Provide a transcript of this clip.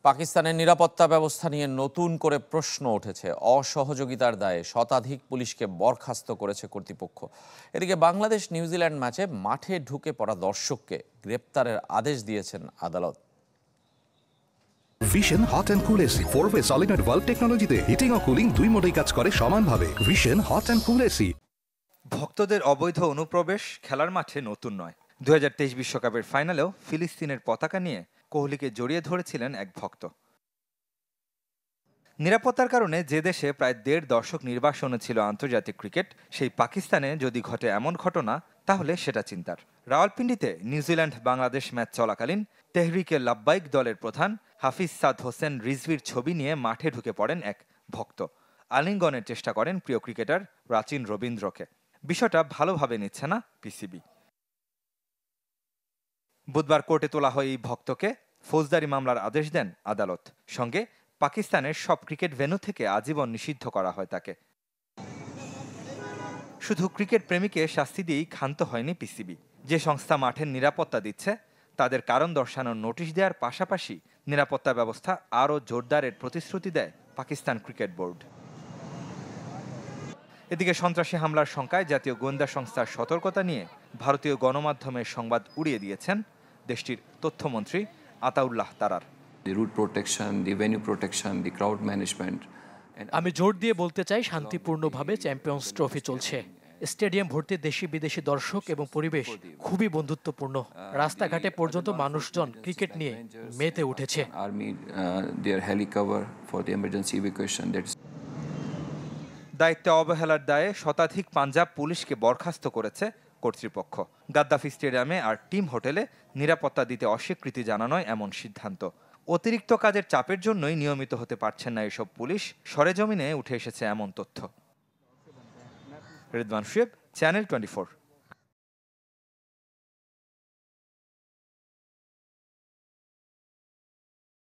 পাকিস্তানের নিরাপত্তা ব্যবস্থা নিয়ে নতুন করে প্রশ্ন উঠেছে। অসহযোগিতার দায়ে শতাধিক পুলিশকে বরখাস্ত করেছে কর্তৃপক্ষ। এদিকে বাংলাদেশ নিউজিল্যান্ড ম্যাচে মাঠে ঢুকে পড়া দর্শককে গ্রেপ্তারের আদেশ দিয়েছেন আদালত। Vision hot and cool AC 4-way solenoid valve টেকনোলজিতে হিটিং ও কুলিং দুই মোডেই কাজ করে সমানভাবে। Vision hot and cool AC. ভক্তদের অবৈধ অনুপ্রবেশ খেলার মাঠে নতুন নয়। 2023 বিশ্বকাপের ফাইনালেও ফিলিস্তিনের পতাকা নিয়ে কোহলিকে জড়িয়ে ধরেছিলেন এক ভক্ত। নিরাপত্তার কারণে যে দেশে প্রায় 1.5 দশক নির্বাসনে ছিল আন্তর্জাতিক ক্রিকেট, সেই পাকিস্তানে যদি ঘটে এমন ঘটনা, তাহলে সেটা চিন্তার। রাওয়ালপিন্ডিতে নিউজিল্যান্ড বাংলাদেশ ম্যাচ চলাকালীন তেহরিকে লাব্বাইক দলের প্রধান হাফিজ সাদ হোসেন রিজভির ছবি নিয়ে মাঠে ঢুকে পড়েন এক ভক্ত। আলিঙ্গনের চেষ্টা করেন প্রিয় ক্রিকেটার রাচিন রবীন্দ্রকে। বিষয়টা ভালোভাবে নিচ্ছে না পিসিবি। বুধবার কোর্টে তোলা হয় এই ভক্তকে ফৌজদারি মামলার আদেশ দেন আদালত। সঙ্গে পাকিস্তানের সব ক্রিকেট ভেন্যু থেকে আজীবন নিষিদ্ধ করা হয় তাকে। শুধু ক্রিকেট প্রেমীকে শাস্তি দিয়েই ক্ষান্ত হয়নি পিসিবি। যে সংস্থা মাঠের নিরাপত্তা দিচ্ছে তাদের কারণ দর্শানোর নোটিশ দেওয়ার পাশাপাশি নিরাপত্তা ব্যবস্থা আরও জোরদারের প্রতিশ্রুতি দেয় পাকিস্তান ক্রিকেট বোর্ড। এদিকে সন্ত্রাসী হামলার শঙ্কায় জাতীয় গোয়েন্দা সংস্থার সতর্কতা নিয়ে ভারতীয় গণমাধ্যমের সংবাদ উড়িয়ে দিয়েছেন দেশটির তথ্যমন্ত্রী আতাউল্লাহ তারার। আমি জোর দিয়ে বলতে চাই, শান্তিপূর্ণভাবে চ্যাম্পিয়ন্স ট্রফি চলছে। স্টেডিয়াম ভর্তি দেশি বিদেশি দর্শক এবং পরিবেশ খুবই বন্ধুত্বপূর্ণ। রাস্তাঘাটে পর্যন্ত মানুষজন ক্রিকেট নিয়ে মেতে উঠেছে। দায়িত্বে অবহেলার দায়ে শতাধিক পাঞ্জাব পুলিশকে বরখাস্ত করেছে কর্তৃপক্ষ। গাদ্দাফি স্টেডিয়ামে আর টিম হোটেলে নিরাপত্তা দিতে অস্বীকৃতি জানানোয় এমন সিদ্ধান্ত। অতিরিক্ত কাজের চাপের জন্যই নিয়মিত হতে পারছেন না এসব পুলিশ, সরেজমিনে উঠে এসেছে এমন তথ্য। রিদওয়ান শুয়েব, চ্যানেল 24।